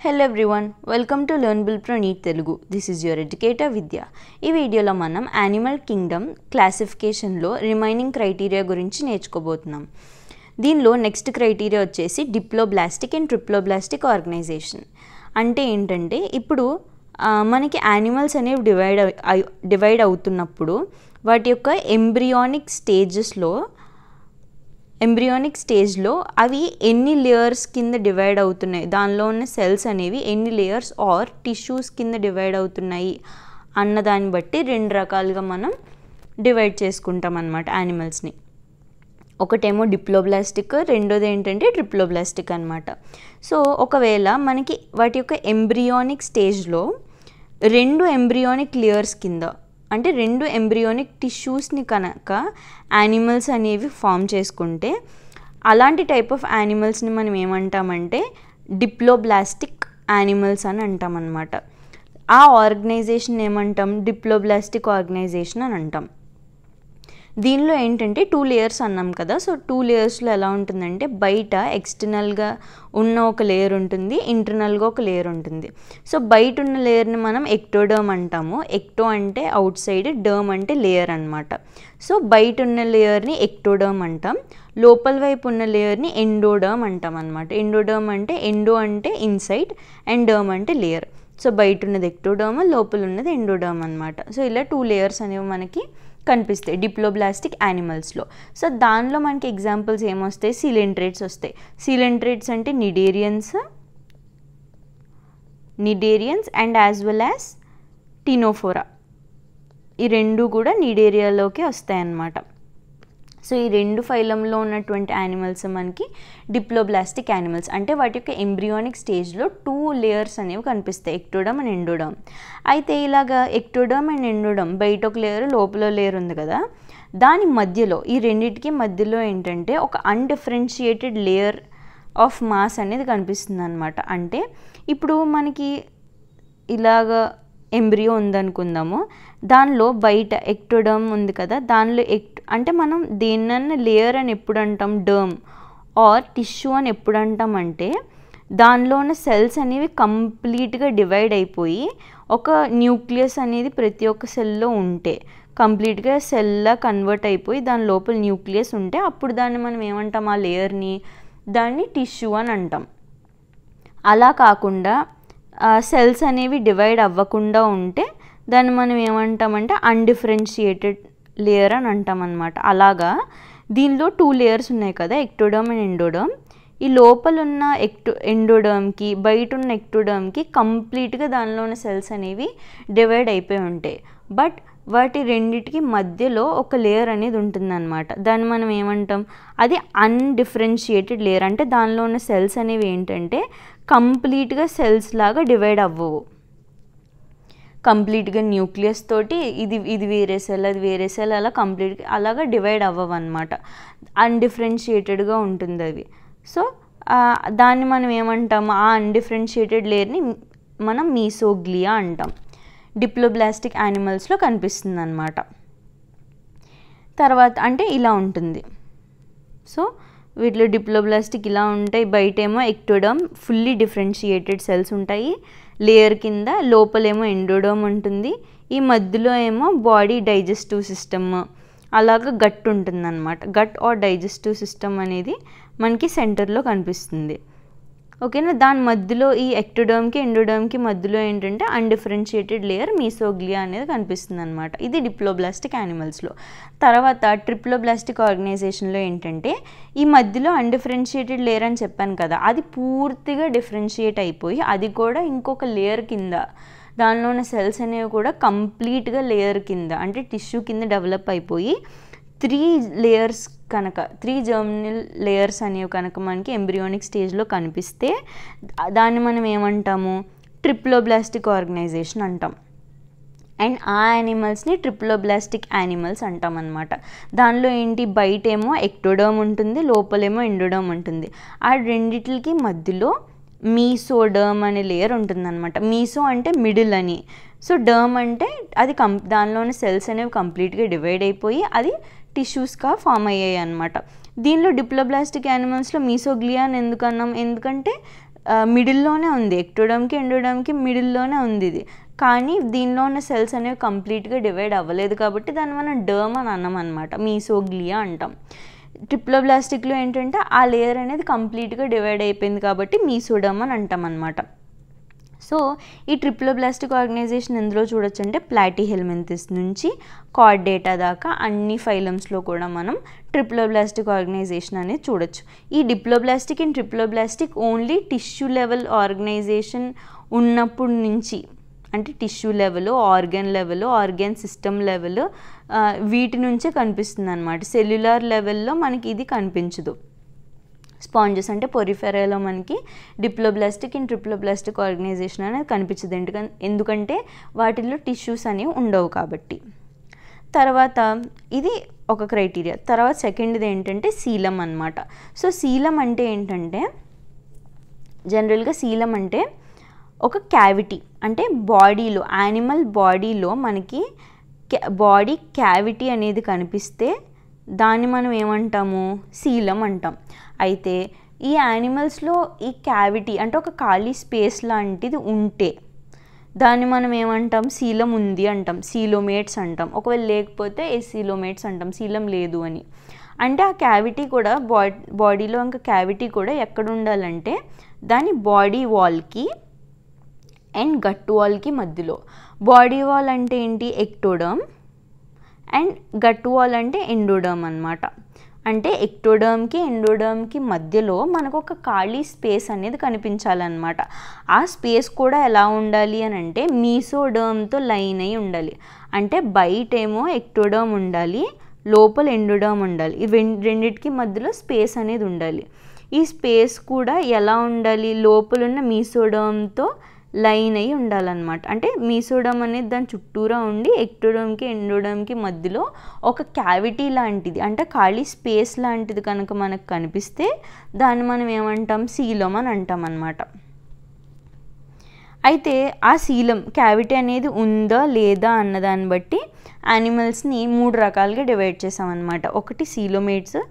Hello everyone, welcome to Learn Build Pro Neat Telugu. This is your educator Vidya. ఈ వీడియోలో మనం animal Kingdom క్లాసిఫికేషన్లో remaining criteria గురించి నేర్చుకోబోతున్నాం. దీనిలో next criteria వచ్చేసి diploblastic and triploblastic organisation. అంటే ఏంటంటే ఇప్పుడు మనకి యానిమల్స్ అనేవి డివైడ్ అవుతున్నప్పుడు వాటి యొక్క ఎంబ్రియానిక్ స్టేజ్లో అవి ఎన్ని లేయర్స్ కింద డివైడ్ అవుతున్నాయి, దానిలో ఉన్న సెల్స్ అనేవి ఎన్ని లేయర్స్ ఆర్ టిష్యూస్ కింద డివైడ్ అవుతున్నాయి అన్నదాన్ని బట్టి రెండు రకాలుగా మనం డివైడ్ చేసుకుంటాం అన్నమాట యానిమల్స్ని. ఒకటేమో డిప్లోబ్లాస్టిక్, రెండోది ఏంటంటే ట్రిప్లోబ్లాస్టిక్ అన్నమాట. సో ఒకవేళ మనకి వాటి యొక్క ఎంబ్రియానిక్ స్టేజ్లో రెండు ఎంబ్రియానిక్ లేయర్స్ కింద అంటే రెండు ఎంబ్రియానిక్ టిష్యూస్ని కనుక యానిమల్స్ అనేవి ఫామ్ చేసుకుంటే అలాంటి టైప్ ఆఫ్ యానిమల్స్ని మనం ఏమంటామంటే డిప్లోబ్లాస్టిక్ యానిమల్స్ అని అంటాం అన్నమాట. ఆ ఆర్గనైజేషన్ ఏమంటాం, డిప్లోబ్లాస్టిక్ ఆర్గనైజేషన్ అని అంటాం. దీనిలో ఏంటంటే 2 లేయర్స్ అన్నాం కదా. సో 2 లేయర్స్లో ఎలా ఉంటుందంటే బయట ఎక్స్టర్నల్గా ఉన్న ఒక లేయర్ ఉంటుంది, ఇంటర్నల్గా ఒక లేయర్ ఉంటుంది. సో బయట ఉన్న లేయర్ని మనం ఎక్టోడర్మ్ అంటాము. ఎక్టో అంటే అవుట్ సైడ్, డర్మ్ అంటే లేయర్ అనమాట. సో బయట ఉన్న లేయర్ని ఎక్టోడర్మ్ అంటాం, లోపల వైపు ఉన్న లేయర్ని ఎండోడర్మ్ అంటాం అనమాట. ఎండోడర్మ్ అంటే ఎండో అంటే ఇన్సైడ్ అండ్ డర్మ్ అంటే లేయర్. సో బయట ఉన్నది ఎక్టోడర్మ్, లోపల ఉన్నది ఎండోడర్మ్ అనమాట. సో ఇలా 2 లేయర్స్ అనేవి మనకి కనిపిస్తాయి డిప్లోబ్లాస్టిక్ యానిమల్స్లో. సో దానిలో మనకి ఎగ్జాంపుల్స్ ఏమొస్తాయి, సిలెంట్రేట్స్ వస్తాయి. సిలెంట్రేట్స్ అంటే cnidarians and as well as ctenophora, ఈ రెండు కూడా నిడేరియాలోకి వస్తాయి అన్నమాట. సో ఈ రెండు ఫైలంలో ఉన్నటువంటి యానిమల్స్ మనకి డిప్లోబ్లాస్టిక్ యానిమల్స్. అంటే వాటి యొక్క ఎంబ్రియానిక్ స్టేజ్లో 2 లేయర్స్ అనేవి కనిపిస్తాయి, ఎక్టోడర్మ్ అండ్ ఎండోడర్మ్. అయితే ఇలాగా ఎక్టోడర్మ్ అండ్ ఎండోడర్మ్ బయట ఒక లేయర్, లోపల లేయర్ ఉంది కదా, దాని మధ్యలో ఈ రెండింటికి మధ్యలో ఏంటంటే ఒక అన్డిఫరెన్షియేటెడ్ లేయర్ ఆఫ్ మాస్ అనేది కనిపిస్తుంది అనమాట. అంటే ఇప్పుడు మనకి ఇలాగా ఎంబ్రియో ఉందనుకుందాము, దానిలో బయట ఎక్టోడర్మ్ ఉంది కదా, దానిలో అంటే మనం దేన్నన్నా లేయర్ అని ఎప్పుడు అంటాం, డర్మ్ ఆర్ టిష్యూ అని ఎప్పుడు అంటాం అంటే దానిలో ఉన్న సెల్స్ అనేవి కంప్లీట్గా డివైడ్ అయిపోయి ఒక న్యూక్లియస్ అనేది ప్రతి ఒక్క సెల్లో ఉంటే కంప్లీట్గా సెల్లా కన్వర్ట్ అయిపోయి దాని లోపల న్యూక్లియస్ ఉంటే అప్పుడు దాన్ని మనం ఏమంటాం, ఆ లేయర్ని దాన్ని టిష్యూ అని అంటాం. అలా కాకుండా సెల్స్ అనేవి డివైడ్ అవ్వకుండా ఉంటే దాన్ని మనం ఏమంటామంటే అన్డిఫరెన్షియేటెడ్ లేయర్ అని అంటాం అన్నమాట. అలాగా దీనిలో 2 లేయర్స్ ఉన్నాయి కదా, ఎక్టోడర్మ్ అండ్ ఎండోడర్మ్. ఈ లోపల ఉన్న ఎండోడర్మ్కి బయట ఉన్న ఎక్టోడర్మ్కి కంప్లీట్గా దానిలో ఉన్న సెల్స్ అనేవి డివైడ్ అయిపోయి ఉంటాయి. బట్ వాటి రెండిటికి మధ్యలో ఒక లేయర్ అనేది ఉంటుందన్నమాట. దాన్ని మనం ఏమంటాం, అది అన్డిఫరెన్షియేటెడ్ లేయర్. అంటే దానిలో ఉన్న సెల్స్ అనేవి ఏంటంటే కంప్లీట్గా సెల్స్ లాగా డివైడ్ అవ్వవు, కంప్లీట్గా న్యూక్లియస్ తోటి ఇది వేరే సెల్, అది వేరే సెల్, అలా కంప్లీట్గా అలాగా డివైడ్ అవ్వవు అనమాట. అన్డిఫరెన్షియేటెడ్గా ఉంటుంది అది. సో దాన్ని మనం ఏమంటాం, ఆ అన్డిఫరెన్షియేటెడ్ లేయర్ని మనం మీసోగ్లియా అంటాం. డిప్లోబ్లాస్టిక్ యానిమల్స్లో కనిపిస్తుంది అన్నమాట. తర్వాత అంటే ఇలా ఉంటుంది. సో వీటిలో డిప్లోబ్లాస్టిక్ ఇలా ఉంటాయి, బయటేమో ఎక్టోడర్మ్ ఫుల్లీ డిఫరెన్షియేటెడ్ సెల్స్ ఉంటాయి, లేయర్ కింద లోపలేమో ఎండోడర్మ్ ఉంటుంది, ఈ మధ్యలో ఏమో బాడీ డైజెస్టివ్ సిస్టమ్ అలాగా గట్ ఉంటుంది అనమాట. గట్ ఆర్ డైజెస్టివ్ సిస్టమ్ అనేది మనకి సెంటర్లో కనిపిస్తుంది. ఓకేనా. దాని మధ్యలో ఈ ఎక్టోడర్మ్కి ఎండోడర్మ్కి మధ్యలో ఏంటంటే అన్డిఫరెన్షియేటెడ్ లేయర్ మీసోగ్లియా అనేది కనిపిస్తుంది అనమాట. ఇది డిప్లోబ్లాస్టిక్ యానిమల్స్లో. తర్వాత ట్రిప్లోబ్లాస్టిక్ ఆర్గనైజేషన్లో ఏంటంటే ఈ మధ్యలో అన్డిఫరెన్షియేటెడ్ లేయర్ అని చెప్పాను కదా, అది పూర్తిగా డిఫరెన్షియేట్ అయిపోయి అది కూడా ఇంకొక లేయర్ కింద, దానిలో ఉన్న సెల్స్ అనేవి కూడా కంప్లీట్గా లేయర్ కింద అంటే టిష్యూ కింద డెవలప్ అయిపోయి 3 లేయర్స్ కనుక 3 జర్మినల్ లేయర్స్ అనేవి కనుక మనకి ఎంబ్రియోనిక్ స్టేజ్లో కనిపిస్తే దాన్ని మనం ఏమంటాము, ట్రిప్లోబ్లాస్టిక్ ఆర్గనైజేషన్ అంటాం. అండ్ ఆ యానిమల్స్ని ట్రిప్లోబ్లాస్టిక్ యానిమల్స్ అంటాం అన్నమాట. దానిలో ఏంటి, బయటేమో ఎక్టోడర్మ్ ఉంటుంది, లోపలేమో ఎండోడర్మ్ ఉంటుంది. ఆ రెండిటికి మధ్యలో మీసోడర్మ్ అనే లేయర్ ఉంటుందన్నమాట. మీసో అంటే మిడిల్ అని, సో డర్మ్ అంటే అది దానిలోని సెల్స్ అనేవి కంప్లీట్గా డివైడ్ అయిపోయి అది టిష్యూస్గా ఫామ్ అయ్యాయి అన్నమాట. దీనిలో డిప్లోబ్లాస్టిక్ యానిమల్స్లో మీసోగ్లియా అని ఎందుకన్నాం, ఎందుకంటే మిడిల్లోనే ఉంది, ఎక్టోడర్మ్కి ఎండోడర్మ్కి మిడిల్లోనే ఉంది ఇది. కానీ దీనిలో ఉన్న సెల్స్ అనేవి కంప్లీట్గా డివైడ్ అవ్వలేదు కాబట్టి దాన్ని మనం డర్మ్ అని అన్నాం అనమాట, మీసోగ్లియా అంటాం. ట్రిప్లోబ్లాస్టిక్లో ఏంటంటే ఆ లేయర్ అనేది కంప్లీట్గా డివైడ్ అయిపోయింది కాబట్టి మీసోడర్మ్ అని అంటాం అనమాట. సో ఈ ట్రిప్లోబ్లాస్టిక్ ఆర్గనైజేషన్ ఎందులో చూడొచ్చు అంటే ప్లాటీహెల్మింథస్ నుంచి కార్డేటా దాకా అన్ని ఫైలమ్స్లో కూడా మనం ట్రిప్లోబ్లాస్టిక్ ఆర్గనైజేషన్ అనేది చూడొచ్చు. ఈ diploblastic and triploblastic only tissue level organisation ఉన్నప్పుడు నుంచి, అంటే tissue level, organ system level వీటి నుంచే కనిపిస్తుంది అనమాట. సెల్యులార్ లెవెల్లో మనకి ఇది కనిపించదు. స్పాంజెస్ అంటే పొరిఫెరాలో మనకి డిప్లోబ్లాస్టిక్ అండ్ ట్రిప్లోబ్లాస్టిక్ ఆర్గనైజేషన్ అనేది కనిపించదు, ఎందుకంటే వాటిల్లో టిష్యూస్ అనేవి ఉండవు కాబట్టి. తర్వాత ఇది ఒక క్రైటీరియా. తర్వాత సెకండ్ది ఏంటంటే సీలం అన్నమాట. సో సీలం అంటే ఏంటంటే జనరల్గా సీలం అంటే ఒక క్యావిటీ, అంటే బాడీలో, యానిమల్ బాడీలో మనకి బాడీ క్యావిటీ అనేది కనిపిస్తే దాన్ని మనం ఏమంటాము, సీలం అంటాం. అయితే ఈ యానిమల్స్లో ఈ క్యావిటీ అంటే ఒక ఖాళీ స్పేస్ లాంటిది ఉంటే దాన్ని మనం ఏమంటాం, సీలం ఉంది అంటాం, సీలోమేట్స్ అంటాం. ఒకవేళ లేకపోతే ఎసీలోమేట్స్ అంటాం, సీలం లేదు అని. అంటే ఆ క్యావిటీ కూడా బాడీలో ఇంకా క్యావిటీ కూడా ఎక్కడ ఉండాలంటే దాని బాడీ వాల్కి అండ్ గట్ వాల్కి మధ్యలో. బాడీ వాల్ అంటే ఏంటి, ఎక్టోడర్మ్, అండ్ గట్ వాల్ అంటే ఎండోడర్మ్ అన్నమాట. అంటే ఎక్టోడర్మ్కి ఎండోడర్మ్కి మధ్యలో మనకు ఒక ఖాళీ స్పేస్ అనేది కనిపించాలన్నమాట. ఆ స్పేస్ కూడా ఎలా ఉండాలి అని అంటే మీసోడర్మ్తో లైన్ అయి ఉండాలి. అంటే బయటేమో ఎక్టోడర్మ్ ఉండాలి, లోపల ఎండోడర్మ్ ఉండాలి. ఈ రెండింటికి మధ్యలో స్పేస్ అనేది ఉండాలి. ఈ స్పేస్ కూడా ఎలా ఉండాలి, లోపలున్న మీసోడర్మ్తో లైన్ అయి ఉండాలన్నమాట. అంటే మీసోడర్మ్ అనేది దాని చుట్టూరా ఉండి ఎక్టోడర్మ్కి ఎండోడర్మ్కి మధ్యలో ఒక క్యావిటీ లాంటిది, అంటే ఖాళీ స్పేస్ లాంటిది కనుక మనకు కనిపిస్తే దాన్ని మనం ఏమంటాం, సీలం అని అంటాం అన్నమాట. అయితే ఆ సీలం క్యావిటీ అనేది ఉందా లేదా అన్నదాన్ని బట్టి యానిమల్స్ని 3 రకాలుగా డివైడ్ చేసామన్నమాట. ఒకటి సీలోమేట్స్,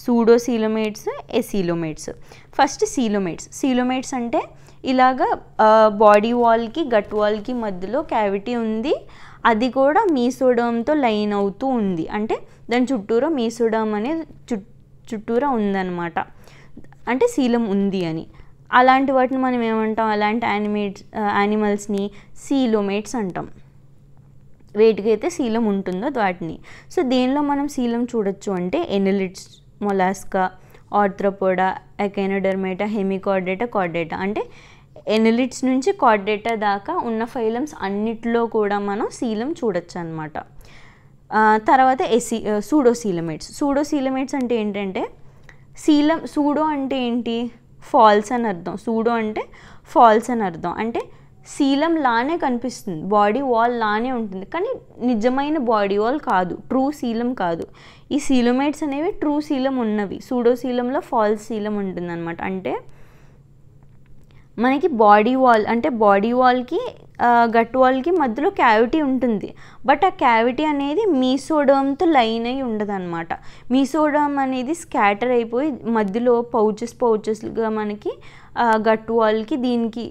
సూడోసీలోమేట్స్, ఎసీలోమేట్స్. ఫస్ట్ సీలోమేట్స్ అంటే ఇలాగా బాడీ వాల్కి గట్ వాల్కి మధ్యలో క్యావిటీ ఉంది, అది కూడా మీసోడర్మ్తో లైన్ అవుతూ ఉంది, అంటే దాని చుట్టూరా మీసోడర్మ్ అనేది చుట్టూరా ఉందన్నమాట, అంటే సీలం ఉంది అని. అలాంటి వాటిని మనం ఏమంటాం, అలాంటి యానిమల్స్ని సీలోమేట్స్ అంటాం. వేటికైతే సీలం ఉంటుందో వాటిని. సో దేనిలో మనం సీలం చూడొచ్చు అంటే ఎనెలిడ్స్, మొలాస్కా, ఆర్థ్రోపోడా, ఎకైనోడెర్మేటా, హెమికార్డేటా, కార్డేటా. అంటే ఎనెలిడ్స్ నుంచి కార్డేటా దాకా ఉన్న ఫైలమ్స్ అన్నిటిలో కూడా మనం సీలం చూడొచ్చు అనమాట. తర్వాత సూడోసీలమేట్స్ అంటే ఏంటంటే సూడో అంటే ఏంటి, ఫాల్స్ అని అర్థం. సూడో అంటే ఫాల్స్ అని అర్థం. అంటే సీలం లానే కనిపిస్తుంది, బాడీ వాల్ లానే ఉంటుంది, కానీ నిజమైన బాడీ వాల్ కాదు, ట్రూ సీలం కాదు. ఈ సీలోమేట్స్ అనేవి ట్రూ సీలం ఉన్నవి, సూడోసీలంలో ఫాల్స్ సీలం ఉంటుంది అనమాట. అంటే మనకి బాడీ వాల్, అంటే బాడీ వాల్కి గట్ వాల్కి మధ్యలో క్యావిటీ ఉంటుంది, బట్ ఆ క్యావిటీ అనేది మీసోడర్మ్తో లైన్ అయి ఉండదు అనమాట. మీసోడర్మ్ అనేది స్కాటర్ అయిపోయి మధ్యలో పౌచెస్గా మనకి గట్ వాల్కి, దీనికి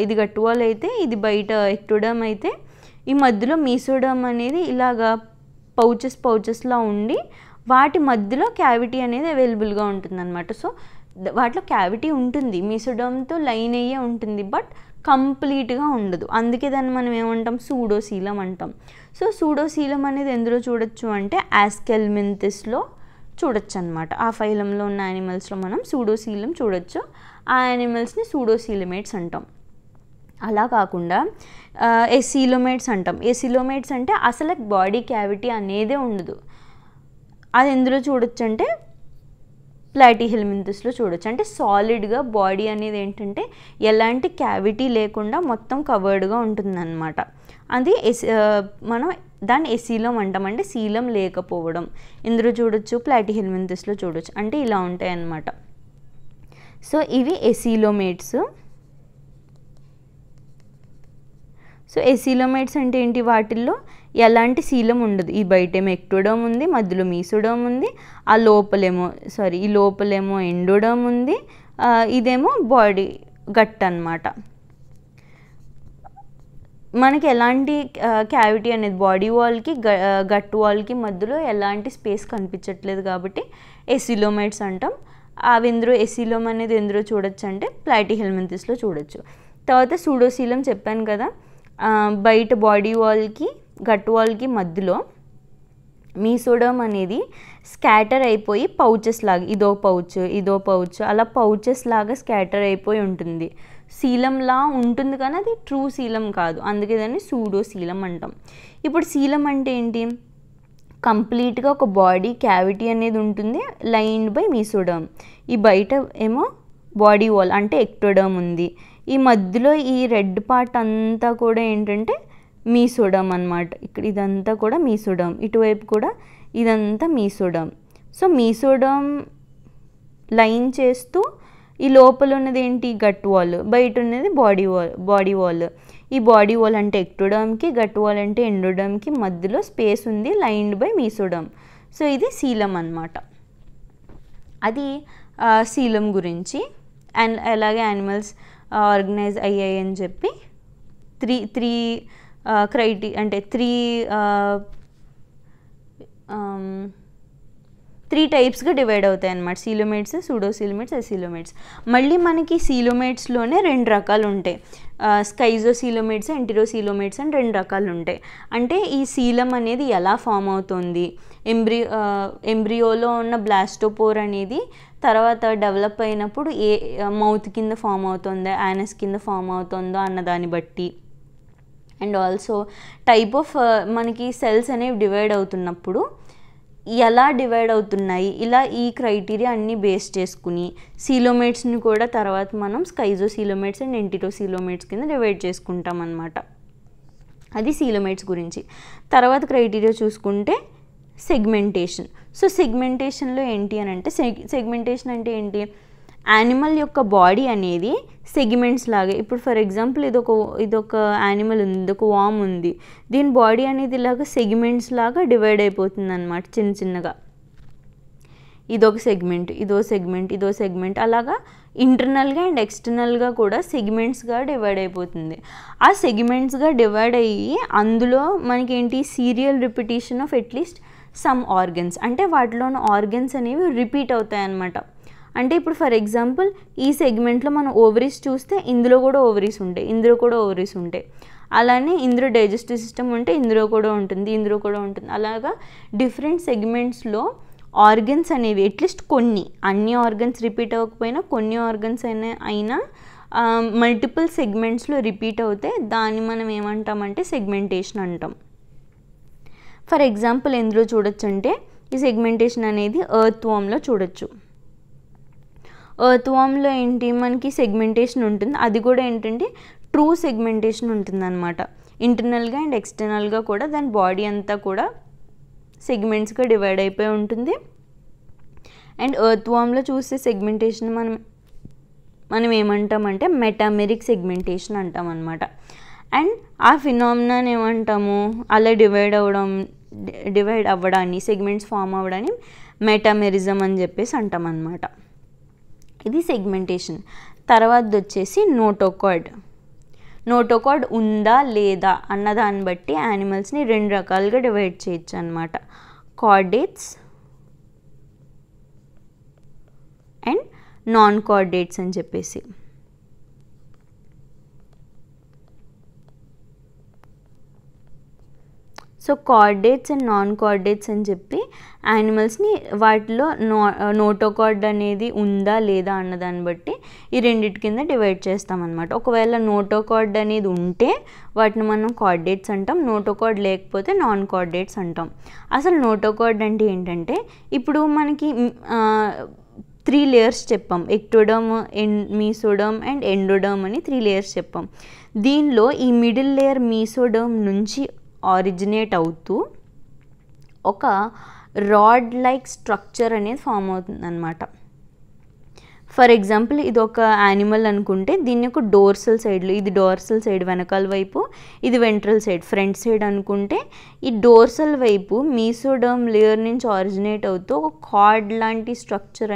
ఇది గట్ వాల్ అయితే ఇది బయట ఎక్టోడర్మ్ అయితే ఈ మధ్యలో మీసోడర్మ్ అనేది ఇలాగా పౌచెస్లా ఉండి వాటి మధ్యలో క్యావిటీ అనేది అవైలబుల్గా ఉంటుంది అనమాట. సో వాటిలో క్యావిటీ ఉంటుంది, మీసోడర్మ్తో లైన్ అయ్యే ఉంటుంది, బట్ కంప్లీట్గా ఉండదు. అందుకే దాన్ని మనం ఏమంటాం, సూడోసీలం అంటాం. సో సూడోసీలం అనేది ఎందులో చూడొచ్చు అంటే ఆస్కెల్మింథస్లో చూడొచ్చు అనమాట. ఆ ఫైలంలో ఉన్న యానిమల్స్లో మనం సూడోసీలం చూడొచ్చు. ఆ యానిమల్స్ని సూడోసీలమేట్స్ అంటాం. అలా కాకుండా ఎసీలోమేట్స్ అంటాం. ఎసీలోమేట్స్ అంటే అసలు బాడీ క్యావిటీ అనేదే ఉండదు. అది ఎందులో చూడొచ్చు అంటే ప్లాటీహెల్మింథస్లో చూడొచ్చు. అంటే సాలిడ్గా బాడీ అనేది ఏంటంటే ఎలాంటి క్యావిటీ లేకుండా మొత్తం కవర్డ్గా ఉంటుందన్నమాట. అది మనం దాన్ని ఎసీలోమ్ అంటాం. అంటే సీలం లేకపోవడం. ఇందులో చూడొచ్చు, ప్లాటీహెల్మింథస్లో చూడొచ్చు. అంటే ఇలా ఉంటాయి అన్నమాట. సో ఇవి ఎసీలోమేట్స్. సో ఎసీలోమేట్స్ అంటే ఏంటి, వాటిల్లో ఎలాంటి సీలం ఉండదు. ఈ బయటేమో ఎక్టోడర్మ్ ఉంది, మధ్యలో మీసోడర్మ్ ఉంది, ఈ లోపలేమో ఎండోడర్మ్ ఉంది, ఇదేమో బాడీ గట్ అన్నమాట. మనకి ఎలాంటి క్యావిటీ అనేది బాడీ వాల్కి గట్ వాల్కి మధ్యలో ఎలాంటి స్పేస్ కనిపించట్లేదు కాబట్టి ఎసిలోమైట్స్ అంటాం. అవి ఎందులో ఎసిలోమ్ అనేది ఎందులో చూడొచ్చు అంటే ప్లాటిహెల్మింథస్లో చూడొచ్చు. తర్వాత సూడోసీలం చెప్పాను కదా, బయట బాడీ వాల్కి గట్ వాల్కి మధ్యలో మీసోడర్మ్ అనేది స్కాటర్ అయిపోయి పౌచెస్ లాగా, ఇదో పౌచ్ అలా పౌచెస్ లాగా స్కాటర్ అయిపోయి ఉంటుంది. శీలంలా ఉంటుంది కానీ అది ట్రూ శీలం కాదు, అందుకే దాన్ని సూడోశీలం అంటాం. ఇప్పుడు శీలం అంటే ఏంటి? కంప్లీట్గా ఒక బాడీ క్యావిటీ అనేది ఉంటుంది లైన్డ్ బై మీసోడర్మ్. ఈ బయట ఏమో బాడీ వాల్ అంటే ఎక్టోడర్మ్ ఉంది, ఈ మధ్యలో ఈ రెడ్ పార్ట్ అంతా కూడా ఏంటంటే మీసోడర్మ్ అన్నమాట. ఇక్కడ ఇదంతా కూడా మీసోడర్మ్, ఇటువైపు కూడా ఇదంతా మీసోడర్మ్. సో మీసోడర్మ్ లైన్ చేస్తూ ఈ లోపల ఉన్నది ఏంటి? గట్ వాల్, బయట ఉన్నది బాడీ వాల్. ఈ బాడీ వాల్ అంటే ఎక్టోడర్మ్కి, గట్ వాల్ అంటే ఎండోడర్మ్కి మధ్యలో స్పేస్ ఉంది లైన్డ్ బై మీసోడర్మ్. సో ఇది శీలం అన్నమాట. అది శీలం గురించి. అండ్ అలాగే యానిమల్స్ ఆర్గనైజ్ అయ్యాయి అని చెప్పి త్రీ టైప్స్గా డివైడ్ అవుతాయి అన్నమాట. సీలోమేట్స్, సూడోసీలోమేట్స్, ఎసిలోమేట్స్. మళ్ళీ మనకి సీలోమేట్స్లోనే 2 రకాలు ఉంటాయి. స్కైజోసీలోమేట్స్, ఎంటిరోసీలోమేట్స్ అని 2 రకాలు ఉంటాయి. అంటే ఈ శీలం అనేది ఎలా ఫామ్ అవుతుంది, ఎంబ్రియోలో ఉన్న బ్లాస్టోపోర్ అనేది తర్వాత డెవలప్ అయినప్పుడు ఏ మౌత్ కింద ఫామ్ అవుతుందో, యానస్ కింద ఫామ్ అవుతుందో అన్నదాన్ని బట్టి, అండ్ ఆల్సో టైప్ ఆఫ్ మనకి సెల్స్ అనేవి డివైడ్ అవుతున్నప్పుడు ఎలా డివైడ్ అవుతున్నాయి, ఇలా ఈ క్రైటీరియా అన్నీ బేస్ చేసుకుని సీలోమేట్స్ని కూడా తర్వాత మనం స్కైజోసీలోమేట్స్ అండ్ ఎంటిరోసీలోమేట్స్ కింద డివైడ్ చేసుకుంటాం అన్నమాట. అది సీలోమేట్స్ గురించి. తర్వాత క్రైటీరియా చూసుకుంటే సెగ్మెంటేషన్. సో సెగ్మెంటేషన్లో ఏంటి అని అంటే, సెగ్మెంటేషన్ అంటే ఏంటి? యానిమల్ యొక్క బాడీ అనేది సెగ్మెంట్స్ లాగా, ఇప్పుడు ఫర్ ఎగ్జాంపుల్ ఇదొక యానిమల్ ఉంది, ఇదొక వామ్ ఉంది, దీని బాడీ అనేది ఇలాగ సెగ్మెంట్స్ లాగా డివైడ్ అయిపోతుంది అన్నమాట. చిన్నగా ఇదొక సెగ్మెంట్, ఇదో సెగ్మెంట్ అలాగా ఇంటర్నల్గా అండ్ ఎక్స్టర్నల్గా కూడా సెగ్మెంట్స్గా డివైడ్ అయిపోతుంది. ఆ సెగ్మెంట్స్గా డివైడ్ అయ్యి అందులో మనకేంటి serial repetition of at least some organs, అంటే వాటిలోని ఆర్గన్స్ అనేవి రిపీట్ అవుతాయి అన్నమాట. అంటే ఇప్పుడు ఫర్ ఎగ్జాంపుల్ ఈ సెగ్మెంట్లో మనం ఓవరీస్ చూస్తే ఇందులో కూడా ఓవరీస్ ఉంటాయి, ఇందులో కూడా ఓవరీస్ ఉంటాయి. అలానే ఇందులో డైజెస్టివ్ సిస్టమ్ ఉంటే ఇందులో కూడా ఉంటుంది, ఇందులో కూడా ఉంటుంది. అలాగా డిఫరెంట్ సెగ్మెంట్స్లో ఆర్గన్స్ అనేవి అట్లీస్ట్ అన్ని ఆర్గన్స్ రిపీట్ అవ్వకపోయినా కొన్ని ఆర్గన్స్ అయినా మల్టిపుల్ సెగ్మెంట్స్లో రిపీట్ అవుతే దాన్ని మనం ఏమంటామంటే సెగ్మెంటేషన్ అంటాం. ఫర్ ఎగ్జాంపుల్ ఎందులో చూడొచ్చు అంటే ఈ సెగ్మెంటేషన్ అనేది ఎర్త్ వామ్లో చూడొచ్చు. ఎర్త్ వామ్లో ఏంటి మనకి సెగ్మెంటేషన్ ఉంటుంది, అది కూడా ఏంటంటే ట్రూ సెగ్మెంటేషన్ ఉంటుంది అనమాట. ఇంటర్నల్గా అండ్ ఎక్స్టర్నల్గా కూడా దాని బాడీ అంతా కూడా సెగ్మెంట్స్గా డివైడ్ అయిపోయి ఉంటుంది. అండ్ ఎర్త్ వామ్లో చూసే సెగ్మెంటేషన్ మనం ఏమంటామంటే మెటామెరిక్ సెగ్మెంటేషన్ అంటాం అనమాట. అండ్ ఆ ఫినామినాని ఏమంటాము, అలా డివైడ్ అవ్వడాన్ని, సెగ్మెంట్స్ ఫామ్ అవ్వడాన్ని మెటామెరిజం అని చెప్పేసి అంటాం అనమాట. ఇది సెగ్మెంటేషన్. తర్వాత వచ్చేసి నోటోకార్డ్ ఉందా లేదా అన్నదాన్ని బట్టి యానిమల్స్ని 2 రకాలుగా డివైడ్ చేయొచ్చు అనమాట. కార్డేట్స్ అండ్ నాన్ కార్డేట్స్ అని చెప్పేసి. So chordates and non chordates అని చెప్పి యానిమల్స్ని వాటిలో నోటోకార్డ్ అనేది ఉందా లేదా అన్నదాన్ని బట్టి ఈ రెండింటి కింద డివైడ్ చేస్తామన్నమాట. ఒకవేళ నోటోకార్డ్ అనేది ఉంటే వాటిని మనం కార్డేట్స్ అంటాం, నోటోకార్డ్ లేకపోతే నాన్ కార్డేట్స్ అంటాం. అసలు నోటోకార్డ్ అంటే ఏంటంటే ఇప్పుడు మనకి 3 లేయర్స్ చెప్పాం, ఎక్టోడర్మ్, మీసోడర్మ్ అండ్ ఎండోడర్మ్ అని 3 లేయర్స్ చెప్పాం. దీనిలో ఈ మిడిల్ లేయర్ మీసోడర్మ్ నుంచి ఆరిజినేట్ అవుతూ ఒక రాడ్ లైక్ స్ట్రక్చర్ అనేది ఫామ్ అవుతుంది అనమాట. ఫర్ ఎగ్జాంపుల్ ఇది ఒక యానిమల్ అనుకుంటే దీన్ని ఒక డోర్సల్ సైడ్లో, ఇది డోర్సల్ సైడ్ వెనకాల వైపు, ఇది వెంట్రల్ సైడ్ ఫ్రంట్ సైడ్ అనుకుంటే, ఈ డోర్సల్ వైపు మీసోడర్మ్ లేయర్ నుంచి ఆరిజినేట్ అవుతూ ఒక రాడ్ లాంటి స్ట్రక్చర్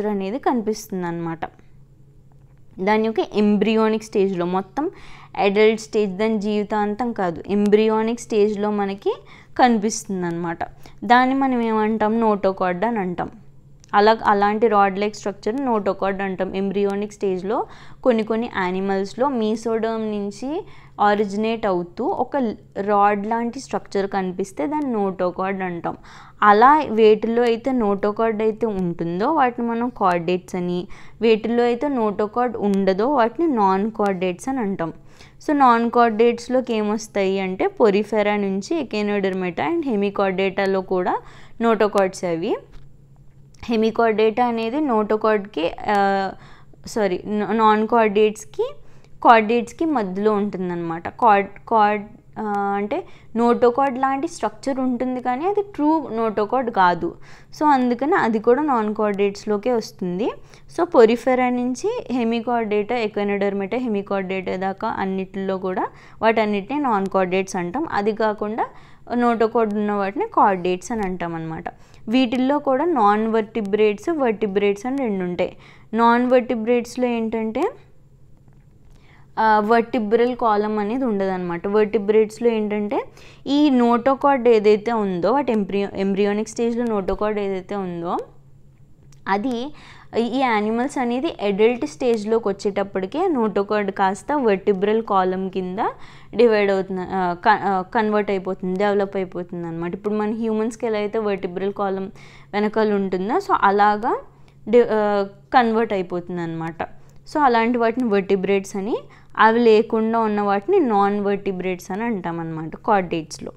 అనేది కనిపిస్తుంది అనమాట. దాని యొక్క ఎంబ్రియోనిక్ స్టేజ్లో, మొత్తం అడల్ట్ స్టేజ్ దాని జీవితాంతం కాదు, ఎంబ్రియోనిక్ స్టేజ్లో మనకి కనిపిస్తుంది అనమాట. దాన్ని మనం ఏమంటాం, నోటోకార్డ్ అని అంటాం. అలాంటి రాడ్ లైక్ స్ట్రక్చర్ నోటోకార్డ్ అంటాం. ఎంబ్రియోనిక్ స్టేజ్లో కొన్ని యానిమల్స్లో మీసోడర్మ్ నుంచి ఆరిజినేట్ అవుతూ ఒక రాడ్ లాంటి స్ట్రక్చర్ కనిపిస్తే దాన్ని నోటోకార్డ్ అంటాం. అలా వేటిల్లో అయితే నోటోకార్డ్ అయితే ఉంటుందో వాటిని మనం కార్డేట్స్ అని, వేటిల్లో అయితే నోటోకార్డ్ ఉండదో వాటిని నాన్ కార్డేట్స్ అని అంటాం. సో నాన్ కార్డేట్స్లోకి ఏమొస్తాయి అంటే పొరిఫెరా నుంచి ఎకెనోడెర్మేటా అండ్ హెమికార్డేటాలో కూడా నోటోకార్డ్స్ అవి. హెమికార్డేటా అనేది నోటోకార్డ్కి నాన్ కార్డేట్స్కి మధ్యలో ఉంటుందన్నమాట. కార్డ్ అంటే నోటోకార్డ్ లాంటి స్ట్రక్చర్ ఉంటుంది కానీ అది ట్రూ నోటోకార్డ్ కాదు. సో అందుకని అది కూడా నాన్ కార్డేట్స్లోకే వస్తుంది. సో పొరిఫెరా నుంచి హెమికార్డేటా, ఎకెనోడెర్మేటా, హెమికార్డేటా దాకా అన్నిటిలో కూడా వాటన్నిటిని నాన్ కార్డేట్స్ అంటాం. అది కాకుండా నోటోకార్డ్ ఉన్న వాటిని కార్డేట్స్ అని అంటాం అనమాట. వీటిల్లో కూడా నాన్ వర్టిబ్రేట్స్, వర్టిబ్రేట్స్ అని రెండు ఉంటాయి. నాన్ వర్టిబ్రేట్స్లో ఏంటంటే వర్టిబ్రల్ కాలం అనేది ఉండదన్నమాట. వర్టిబ్రేట్స్లో ఏంటంటే ఈ నోటోకార్డ్ ఏదైతే ఉందో వాటి ఎంబ్రియోనిక్ స్టేజ్లో నోటోకార్డ్ ఏదైతే ఉందో అది ఈ యానిమల్స్ అనేది అడల్ట్ స్టేజ్లోకి వచ్చేటప్పటికే నోటోకార్డ్ కాస్త వర్టిబ్రల్ కాలం కింద డివైడ్ అవుతుంది, కన్వర్ట్ అయిపోతుంది, డెవలప్ అయిపోతుంది అనమాట. ఇప్పుడు మన హ్యూమన్స్కి ఎలా అయితే వర్టిబ్రల్ కాలం వెనకాల ఉంటుందో సో అలాగా కన్వర్ట్ అయిపోతుంది అనమాట. సో అలాంటి వాటిని వర్టిబ్రేట్స్ అని, అవి లేకుండా ఉన్న వాటిని నాన్ వర్టిబ్రేట్స్ అని అంటాం అన్నమాట కార్డేట్స్లో.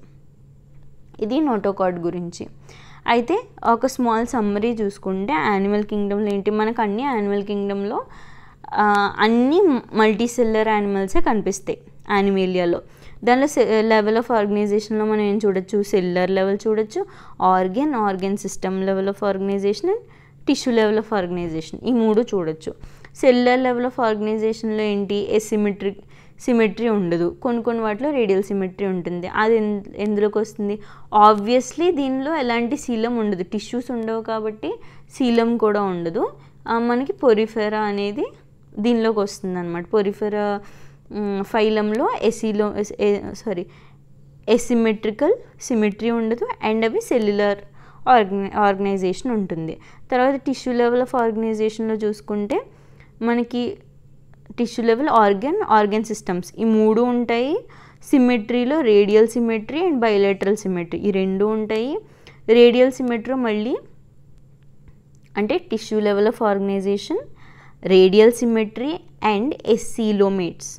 ఇది నోటోకార్డ్ గురించి. అయితే ఒక స్మాల్ సమ్మరీ చూసుకుంటే యానిమల్ కింగ్డమ్లో ఏంటి, మనకు అన్ని యానిమల్ కింగ్డమ్లో అన్ని మల్టీసెల్లర్ యానిమల్సే కనిపిస్తాయి యానిమేలియాలో. దానిలో లెవెల్ ఆఫ్ ఆర్గనైజేషన్లో మనం ఏం చూడొచ్చు, సెల్యులర్ లెవెల్ చూడొచ్చు, organ system level of organisation and tissue level of organisation, ఈ మూడు చూడొచ్చు. సెల్యులర్ లెవెల్ ఆఫ్ ఆర్గనైజేషన్లో ఏంటి, సిమెట్రీ ఉండదు, కొన్ని వాటిలో రేడియల్ సిమెట్రీ ఉంటుంది. అది ఎందులోకి వస్తుంది, ఆబ్వియస్లీ దీనిలో ఎలాంటి సీలం ఉండదు, టిష్యూస్ ఉండవు కాబట్టి సీలం కూడా ఉండదు. మనకి పొరిఫెరా అనేది దీనిలోకి వస్తుంది అనమాట. పొరిఫెరా ఫైలంలో సిమెట్రీ ఉండదు అండ్ అవి సెల్యులర్ ఆర్గనైజేషన్ ఉంటుంది. తర్వాత టిష్యూ లెవెల్ ఆఫ్ ఆర్గనైజేషన్లో చూసుకుంటే మనకి టిష్యూ లెవెల్, ఆర్గన్ సిస్టమ్స్, ఈ మూడు ఉంటాయి. సిమెట్రీలో radial symmetry and bilateral symmetry, ఈ రెండు ఉంటాయి. రేడియల్ సిమెట్రీ మళ్ళీ అంటే tissue level of organisation, radial symmetry and acoelomates,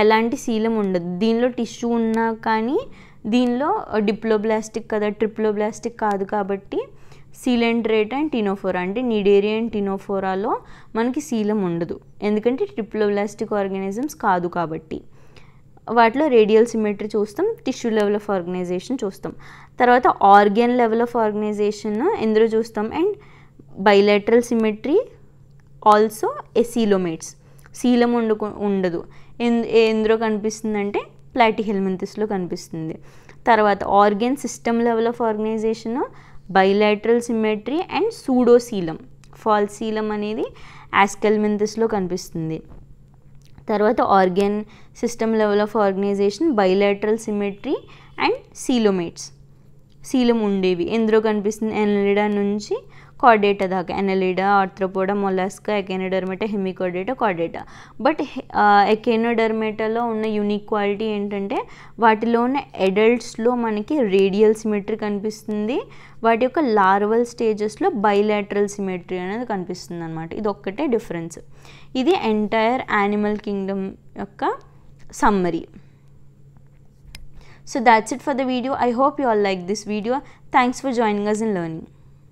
ఎలాంటి సీలం ఉండదు. దీనిలో టిష్యూ ఉన్నా కానీ దీనిలో డిప్లోబ్లాస్టిక్ కదా, ట్రిప్లోబ్లాస్టిక్ కాదు కాబట్టి సీలెంట్రేటా అండ్ టినోఫోరా అంటే నిడేరియా అండ్ టినోఫోరాలో మనకి సీలం ఉండదు, ఎందుకంటే ట్రిప్లోబ్లాస్టిక్ ఆర్గానిజమ్స్ కాదు కాబట్టి. వాటిలో రేడియల్ సిమెట్రీ చూస్తాం, టిష్యూ లెవెల్ ఆఫ్ ఆర్గనైజేషన్ చూస్తాం. తర్వాత ఆర్గన్ లెవెల్ ఆఫ్ ఆర్గనైజేషన్ ఎందులో చూస్తాం, and bilateral symmetry, also acoelomates, coelom ఉండదు. ఎందులో కనిపిస్తుందంటే ప్లాటిహెల్మింథస్లో కనిపిస్తుంది. తర్వాత organ system level of organisation, bilateral symmetry and pseudocoelom, false coelom అనేది ఆస్కెల్మింథస్లో కనిపిస్తుంది. తర్వాత organ system level of organisation, bilateral symmetry and coelomates, coelom ఉండేవి ఎందులో కనిపిస్తుంది, ఎనలిడా నుంచి కార్డేటా దాకా, Annelida, Arthropoda, Mollusca, Echinodermata, Hemichordata, Chordata. But ఎకెనోడెర్మేటాలో ఉన్న యూనిక్ క్వాలిటీ ఏంటంటే వాటిలో ఉన్న అడల్ట్స్లో మనకి రేడియల్ సిమెట్రీ కనిపిస్తుంది, వాటి యొక్క లార్వల్ స్టేజెస్లో బైలాటరల్ సిమెట్రీ అనేది కనిపిస్తుంది అనమాట. ఇది ఒక్కటే డిఫరెన్స్. ఇది ఎంటైర్ యానిమల్ కింగ్డమ్ యొక్క summary. So that's it for the video. I hope you all like this video. Thanks for joining us in learning.